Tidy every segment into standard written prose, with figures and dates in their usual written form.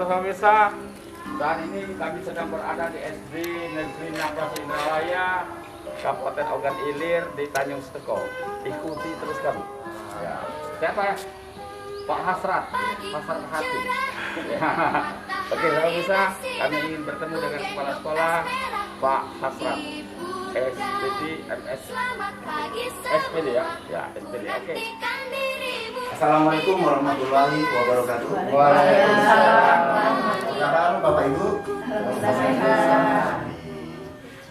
pemirsa, saat ini kami sedang berada di SD Negeri Nafas Indralaya, Kabupaten Ogan Ilir di Tanjung Steko. Ikuti terus kami. Ya. Siapa ya? Pak Hasrat, Hasrat Hati. Ya. Oke, pemirsa, kami ingin bertemu dengan kepala sekolah Pak Hasrat. SPD ya? Ya, SPD. Oke. Assalamualaikum warahmatullahi wabarakatuh. Waalaikumsalam. Kabar Bapak Ibu?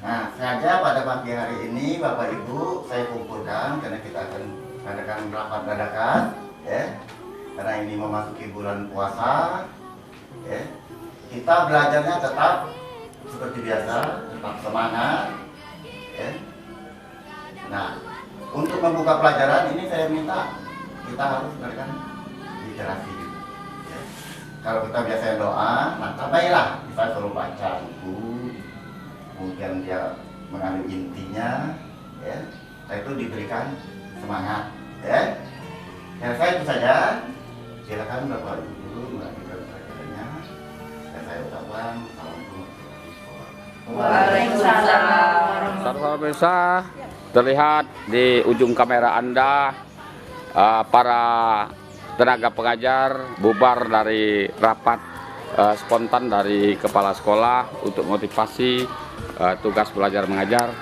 Nah, sengaja pada pagi hari ini Bapak Ibu saya kumpulkan karena kita akan adakan rapat dadakan, ya. Karena ini memasuki bulan puasa, ya. Kita belajarnya tetap seperti biasa, tetap semangat, ya. Nah, untuk membuka pelajaran ini saya minta kita harus berikan literasi. Ya. Kalau kita biasanya doa, maka baiklah kita suruh baca buku, kemudian dia mengambil intinya, ya. Setelah itu diberikan semangat, ya. Saya itu saja. Silakan Bapak Ibu melanjutkan pelajarannya. Dan saya ucapkan Waalaikumsalam. Saudara pemirsa, terlihat di ujung kamera Anda para tenaga pengajar bubar dari rapat spontan dari kepala sekolah untuk motivasi tugas belajar mengajar.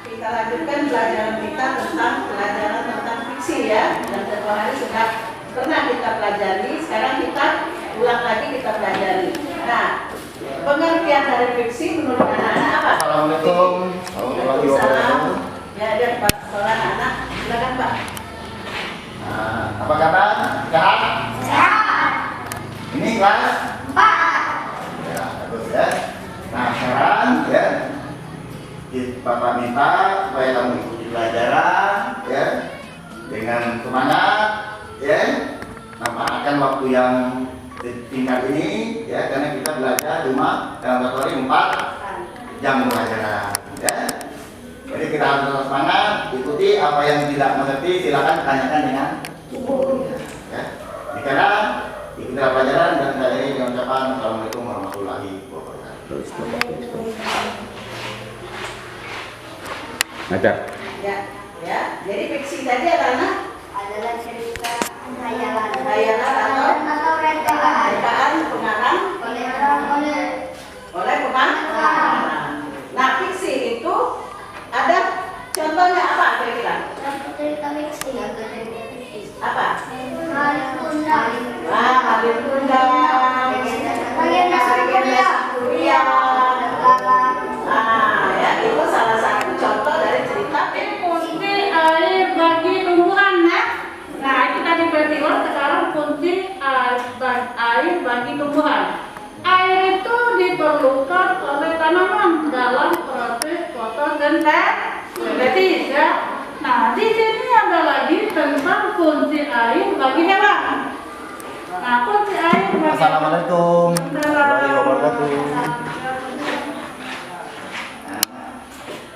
Kita lanjutkan pelajaran kita tentang fiksi ya. Dan satu hari sudah pernah kita pelajari, sekarang kita ulang lagi kita pelajari. Nah, pengertian dari fiksi menurut anak-anak apa? Assalamualaikum warahmatullahi wabarakatuh. Ya, ada kepala sekolah anak. Silakan Pak. Nah, apa kabar? Sehat? Sehat. Ini kelas 4. ya, bagus ya. Nah, sekarang ya Bapak minta supaya kamu ikuti pelajaran ya dengan semangat ya. Manfaatkan waktu yang singkat ini ya, karena kita belajar cuma dalam satu hari 4 jam pelajaran ya. Jadi kita harus tetap semangat, ikuti apa yang tidak mengerti silakan tanyakan dengan ibu ya. Sekarang ikuti pelajaran dan saya dengan ucapan Assalamualaikum warahmatullahi wabarakatuh. Ngajar. Ya. Jadi fiksi tadi adalah Cerita hayalan atau rekaan pengarang oleh pengarang. Nah, fiksi itu ada contohnya apa kira-kira? Apa? Halil Kundang, legenda Kuria. Ya, itu salah satu contoh dari cerita Kunci air bagi tumbuhan ya. Nah itu tadi bertiga, sekarang kunci air bagi tumbuhan. Air itu diperlukan oleh tanaman dalam proses fotosintesis ya. Nah di sini ada lagi tentang kunci air bagi hewan. Nah kunci air bagi Assalamualaikum warahmatullahi wabarakatuh.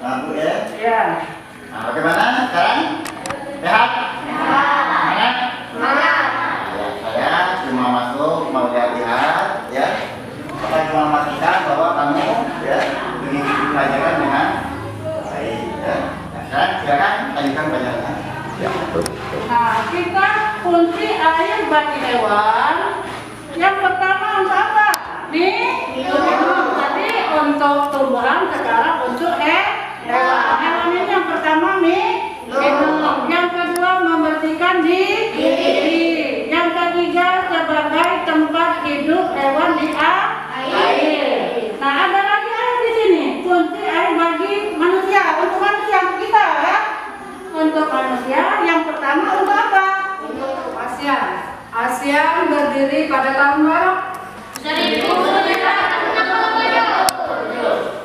Lampu ya. Ya. Nah, bagaimana sekarang? Sehat? Semangat? Ya, saya cuma masuk mau lihat ya. Saya cuma memastikan bahwa kamu ya mengikuti pelajaran dengan baik ya. Nah, sekarang silakan lanjutkan pelajarannya. Ya, betul. Nah, kita kunci air bagi hewan. Yang pertama untuk apa? Tadi untuk tumbuhan, sekarang untuk hewan. Hewan ini yang pertama minum. Yang kedua membersihkan diri. Yang ketiga sebagai tempat hidup hewan di air. Nah, ada lagi air di sini. Kunci air bagi manusia. Untuk manusia kita ya. Untuk manusia yang pertama untuk apa? Untuk ASEAN. ASEAN berdiri pada tahun berapa? 1967.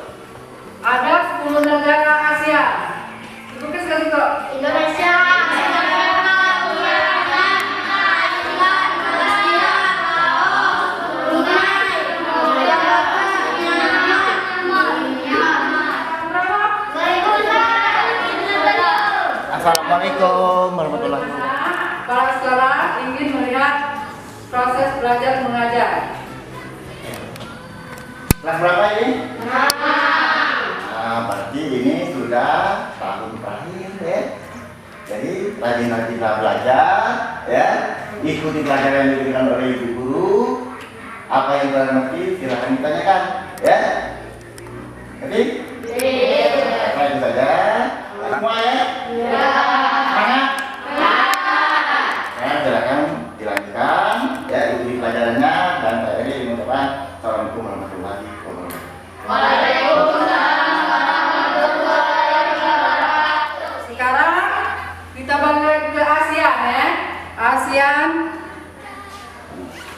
Ada 10 negara ASEAN. Itu sekali kok. Para sekolah ingin melihat proses belajar mengajar. Kelas berapa ini? Nah, berarti ini sudah tahun terakhir ya. Jadi rajin-rajinlah belajar ya. Ikuti pelajaran yang diberikan oleh ibu guru. Apa yang kalian ngerti silahkan ditanyakan ya. Ngerti? Iya. Nah, itu saja. Semua ya? Iya. Semangat? Iya. Silakan dilanjutkan ya, ikuti pelajarannya dan saya ini mengucapkan assalamualaikum warahmatullahi wabarakatuh. Waalaikumsalam warahmatullahi wabarakatuh. Sekarang kita balik ke ASEAN ya.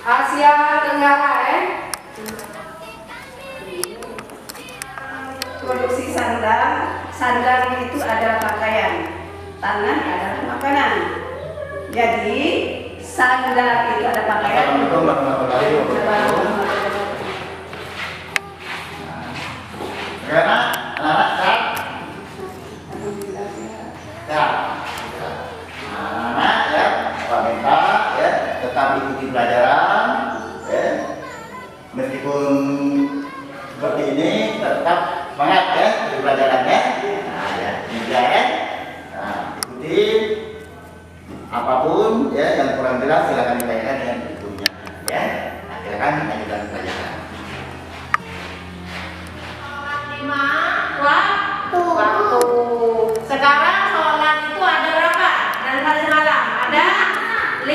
Asia Tenggara ya. Produksi sandal itu adalah pakaian, tangan adalah makanan. Jadi sandal itu ada pakaian. Assalamualaikum warahmatullahi wabarakatuh. Karena anak-anak sehat? Sehat. Anak-anak ya, Pak minta ya, tetap ikuti pelajaran ya. Meskipun seperti ini tetap semangat ya di pelajarannya. Nah ya, ini dia ya. Nah, ikuti apapun ya yang kurang jelas silakan ditanyakan dengan ibunya ya. Nah, silakan lanjutkan pelajaran. Waktu. Sekarang sholat itu ada berapa? Dan hari malam ada 5.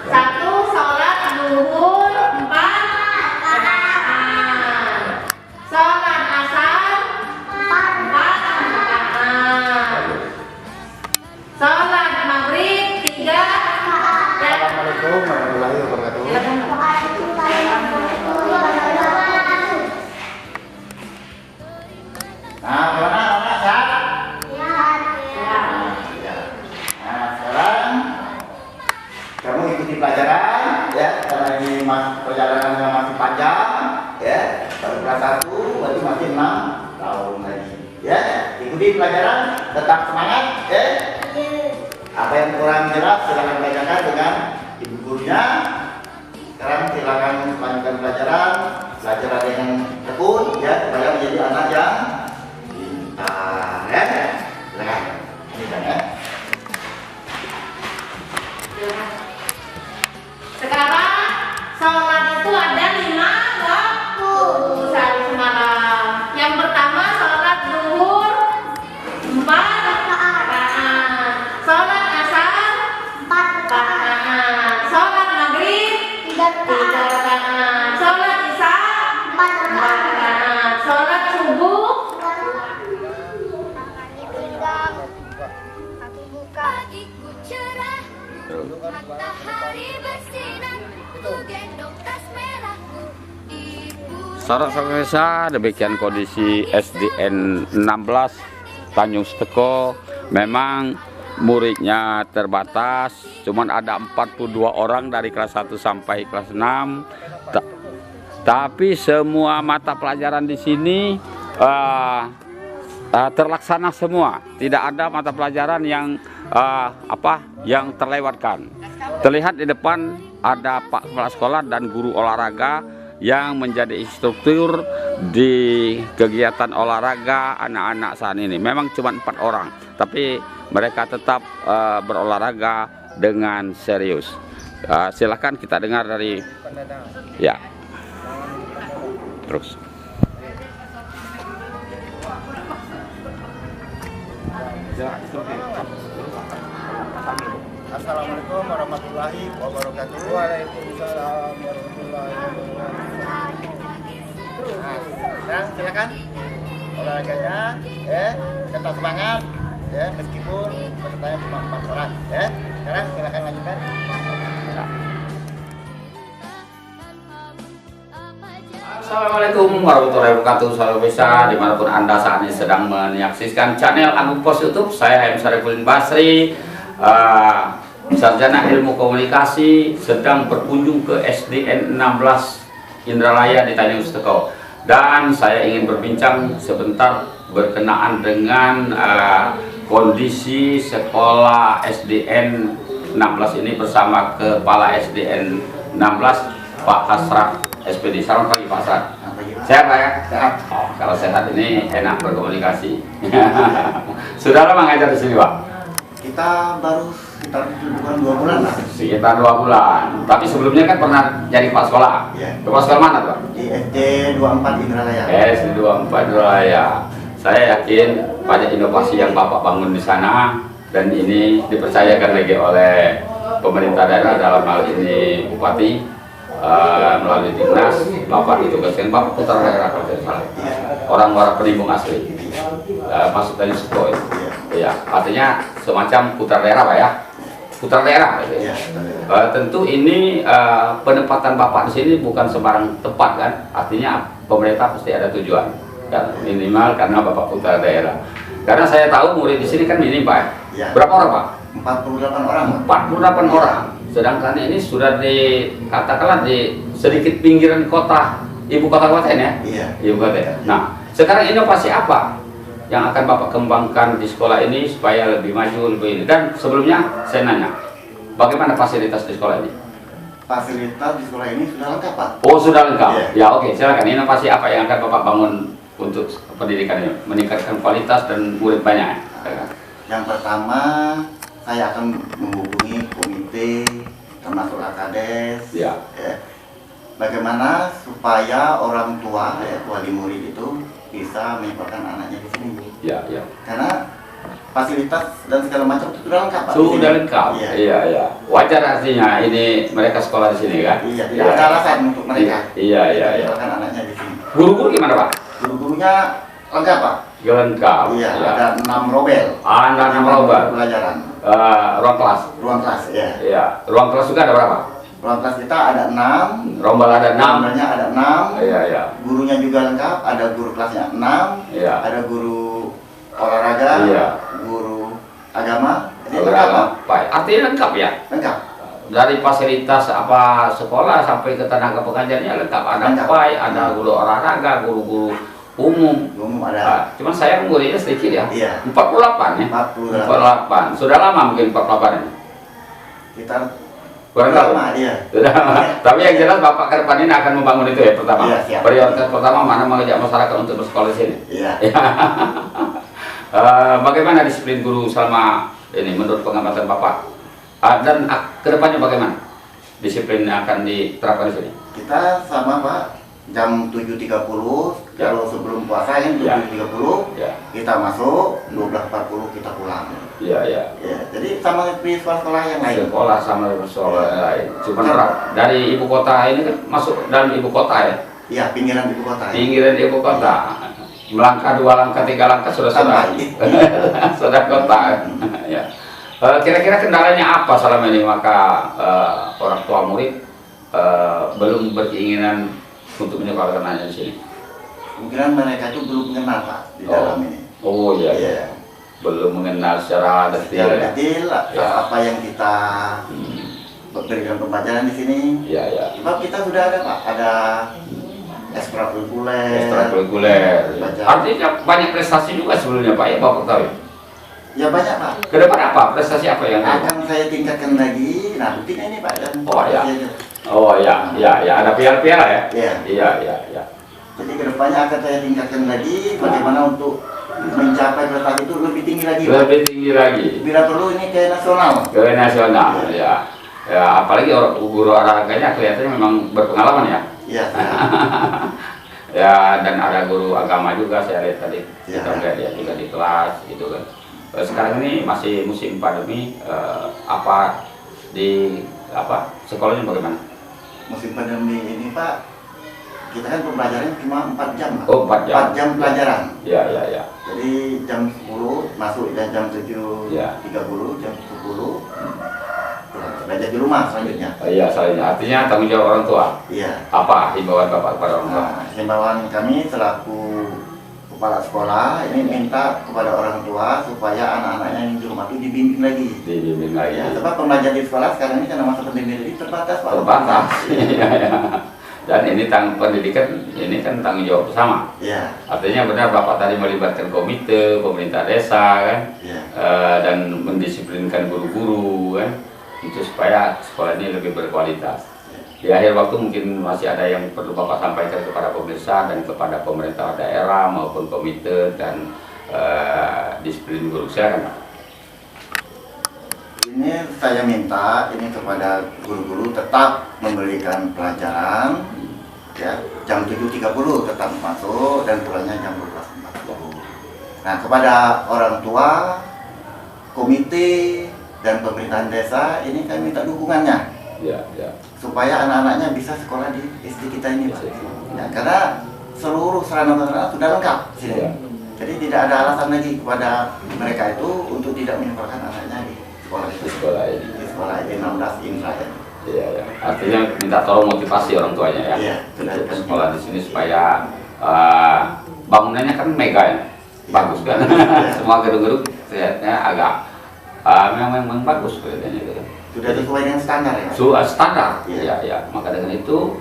Satu sholat zuhur 4 rakaat. Sholat asar 4 rakaat. Sholat maghrib 3 rakaat. Assalamualaikum warahmatullahi wabarakatuh. Nah, mana anak sehat? Nah, sekarang kamu ikuti pelajaran ya, karena ini perjalanannya masih panjang ya. Baru kelas 1 berarti masih 6 tahun lagi ya. Ikuti pelajaran, tetap semangat ya. Apa yang kurang jelas silakan tanyakan dengan ibu gurunya. Sekarang silakan lanjutkan pelajaran, belajar dengan tekun ya, supaya menjadi anak yang pintar ya. Silakan. Ini ya. Sekarang sholat itu ada 5 waktu sehari semalam. Yang pertama sholat zuhur 4 rakaat. Sholat asar 4 rakaat. Sholat maghrib 3 rakaat. Sholat isya 4 rakaat. Sholat subuh Pagiku cerah, matahari bersinar, ku gendong tas merahku di pundak. Saudara pemirsa, demikian kondisi SDN 16 Tanjung Seteko. Memang muridnya terbatas, cuman ada 42 orang dari kelas 1 sampai kelas 6. Tapi semua mata pelajaran di sini terlaksana semua. Tidak ada mata pelajaran yang yang terlewatkan. Terlihat di depan ada Pak Kepala Sekolah dan guru olahraga yang menjadi instruktur di kegiatan olahraga anak-anak saat ini. Memang cuma 4 orang, tapi mereka tetap berolahraga dengan serius. Silakan kita dengar dari ya. Terus. Assalamualaikum warahmatullahi wabarakatuh. Waalaikumsalam warahmatullahi wabarakatuh. Nah, sekarang silakan olahraganya ya, tetap semangat ya, meskipun pesertanya cuma 4 orang ya. Sekarang silakan lanjutkan. Assalamualaikum warahmatullahi wabarakatuh. Salam bisa dimanapun Anda saat ini sedang menyaksikan channel Agung Pos YouTube. Saya Haim Syarifuddin Basri, sarjana ilmu komunikasi, sedang berkunjung ke SDN 16 Indralaya di Tanjung Seteko. Dan saya ingin berbincang sebentar berkenaan dengan kondisi sekolah SDN 16 ini bersama Kepala SDN 16 Pak Asraf SPD. Selamat pagi Pak Asraf. Sehat Pak ya? Sehat. Oh, kalau sehat ini enak berkomunikasi. Sudah lama ngajar di sini Pak? Kita baru sekitar bukan 2 bulan lah. Sekitar 2 bulan. Tapi sebelumnya kan pernah jadi kepala sekolah. Iya. Kepala sekolah mana Pak? Di SD 24 Indralaya. SD 24 Indralaya. Saya yakin banyak inovasi yang Bapak bangun di sana dan ini dipercayakan lagi oleh pemerintah daerah, dalam hal ini Bupati melalui Dinas. Bapak itu kan Bapak putra daerah kalau tidak salah. Orang Penimbung asli. Maksud dari Suko. Ya, artinya semacam putra daerah Pak ya. Putra daerah. Iya. Tentu ini penempatan Bapak di sini bukan sembarang tempat kan. Artinya pemerintah pasti ada tujuan. Dan minimal karena Bapak putra daerah. Karena saya tahu murid di sini kan minim Pak. Ya. Berapa orang Pak? 48 orang. 48 orang. Sedangkan ini sudah katakanlah di sedikit pinggiran kota, ibu kota kabupaten ya? Iya. Ibu kota ya. Nah, sekarang inovasi apa yang akan Bapak kembangkan di sekolah ini supaya lebih maju, lebih ini? Dan sebelumnya saya nanya, bagaimana fasilitas di sekolah ini? Fasilitas di sekolah ini sudah lengkap Pak. Oh, sudah lengkap. Iya. Ya, oke. Silakan. Inovasi apa yang akan Bapak bangun untuk pendidikan ini? Meningkatkan kualitas dan murid banyak. Ya? Yang pertama, saya akan menghubungi komite termasuk Akades. Ya. Bagaimana supaya orang tua, wali murid itu bisa menyekolahkan anaknya di sini. Ya, ya. Karena fasilitas dan segala macam itu sudah lengkap Pak. di Sudah sini. lengkap. Iya. Iya, iya. Wajar artinya ini mereka sekolah di sini kan? Iya, tidak ada alasan untuk mereka. Iya, iya, iya. Menyekolahkan anaknya di sini. Guru-guru gimana Pak? Guru-gurunya lengkap Pak. Lengkap. Iya, Ya. ada 6 robel. Ada 6 robel. Pelajaran. Ruang kelas. Ruang kelas, ya. Iya. Ruang kelas juga ada berapa? Ruang kelas kita ada 6. Rombel ada 6. Rombelnya ada 6. Iya, iya. Gurunya juga lengkap, ada guru kelasnya 6. Iya. Ada guru olahraga, Iya. guru agama. Jadi lengkap, Berapa? Pak. Baik. Artinya lengkap ya? Lengkap. Dari fasilitas apa sekolah sampai ke tenaga pengajarnya lengkap. Ada Lengkap. PAI, ada guru olahraga, guru-guru umum. Umum ada. Nah, cuman saya muridnya sedikit ya. Iya. 48 ya. 48. 48. Sudah lama mungkin 48 ini. Kita Kurang tahu. lama, iya. Sudah lama. Tapi yang jelas Bapak ke depan ini akan membangun itu ya pertama. Iya, siap. Prioritas pertama mana mengajak masyarakat untuk bersekolah di sini. Iya. Ya. Bagaimana disiplin guru selama ini menurut pengamatan Bapak? Dan ke depannya bagaimana disiplin yang akan diterapkan di sini? Kita sama Pak, jam 7.30 Ya. kalau sebelum puasa kan Ya. 7.30 Ya, kita masuk, 12.40 kita pulang. iya, iya. Ya, jadi sama seperti sekolah-sekolah yang lain. Sekolah sama sekolah yang lain. Cuma dari ibu kota ini kan masuk dalam ibu kota ya. Iya, pinggiran ibu kota. Pinggiran ibu kota. Melangkah 2 langkah 3 langkah sudah Sampai. sudah kota. Ya. Kira-kira kendalanya apa selama ini maka orang tua murid belum berkeinginan untuk menyekolahkan anaknya di sini? Kemungkinan mereka itu belum mengenal Pak di dalam ini. Oh iya, iya. Iya. Belum mengenal secara detail. Secara Ya. detail Ya. apa yang kita berikan pembelajaran di sini. Iya, iya. Sebab kita sudah ada Pak, ada ekstrakurikuler. Ekstrakurikuler. Baca. Artinya banyak prestasi juga sebelumnya Pak ya, Bapak tahu ya? Ya banyak Pak. Ke depan apa? Prestasi apa yang Akan saya tingkatkan lagi. Nah, buktinya ini Pak. Dan Oh, ya. Oh ya, ya, ya, ada piala-piala ya? Iya. Iya, iya, iya. Jadi kedepannya akan saya tingkatkan lagi bagaimana untuk mencapai prestasi itu lebih tinggi lagi. Pak. Lebih tinggi lagi. Bila perlu ini ke nasional. Ke nasional, ya. Ya, apalagi guru olahraganya kelihatannya memang berpengalaman ya. Iya. Ya, dan ada guru agama juga saya lihat tadi. Ya. Kita lihat dia juga di kelas gitu kan. Sekarang ini masih musim pandemi, sekolahnya bagaimana? Musim pandemi ini Pak, kita kan pembelajaran cuma 4 jam Pak. Oh, 4 jam. 4 jam pelajaran. Ya, ya, ya. Jadi jam 10 masuk dan jam 7.30, Ya. jam 10 belajar di rumah selanjutnya. Iya, soalnya artinya tanggung jawab orang tua. Iya. Apa himbauan Bapak kepada orang tua? Nah, himbauan kami selaku kepala sekolah ini minta kepada orang tua supaya anak-anaknya yang di rumah itu dibimbing lagi. Dibimbing lagi. Ya, sebab pembelajaran di sekolah sekarang ini karena masa pandemi ini terbatas Pak. Terbatas. Iya, iya. Dan ini pendidikan ini kan tanggung jawab bersama. Iya. Artinya benar Bapak tadi melibatkan komite, pemerintah desa kan, Iya. dan mendisiplinkan guru-guru kan, itu supaya sekolah ini lebih berkualitas. Di akhir waktu mungkin masih ada yang perlu Bapak sampaikan kepada pemirsa dan kepada pemerintah daerah maupun komite dan disiplin guru, silakan Pak. Ini saya minta ini kepada guru-guru tetap memberikan pelajaran ya, jam 7.30 tetap masuk dan pulangnya jam 12.40. Nah, kepada orang tua, komite dan pemerintahan desa ini kami minta dukungannya Ya, ya. supaya anak-anaknya bisa sekolah di SD kita ini, Pak. Ya, karena seluruh sarana sudah lengkap di sini. Ya. Jadi tidak ada alasan lagi kepada mereka itu untuk tidak menyekolahkan anaknya di sekolah itu. Di sekolah ini. Di sekolah ini 16 Indra ya. Iya, ya. Artinya minta tolong motivasi orang tuanya ya, Iya, untuk sekolah di sini supaya bangunannya kan mega ya, bagus kan. Semua gedung-gedung kelihatannya agak memang bagus kelihatannya gitu. Sudah sesuai dengan standar ya. Standar, Iya. ya, ya. Maka dengan itu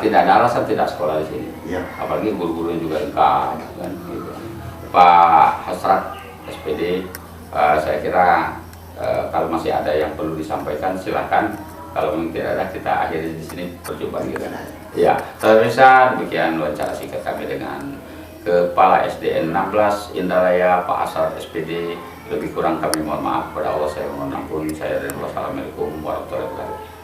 tidak ada alasan tidak sekolah di sini. Iya. Apalagi guru-gurunya juga lengkap kan gitu. Pak Hasrat SPD, saya kira kalau masih ada yang perlu disampaikan silakan. Kalau memang tidak ada, kita akhiri di sini perjumpaan kita. Ya, pemirsa, demikian wawancara singkat kami dengan Kepala SDN 16 Indralaya Pak Hasrat SPD. Lebih kurang kami mohon maaf kepada Allah, saya mohon ampun. Saya dan wassalamualaikum warahmatullahi wabarakatuh.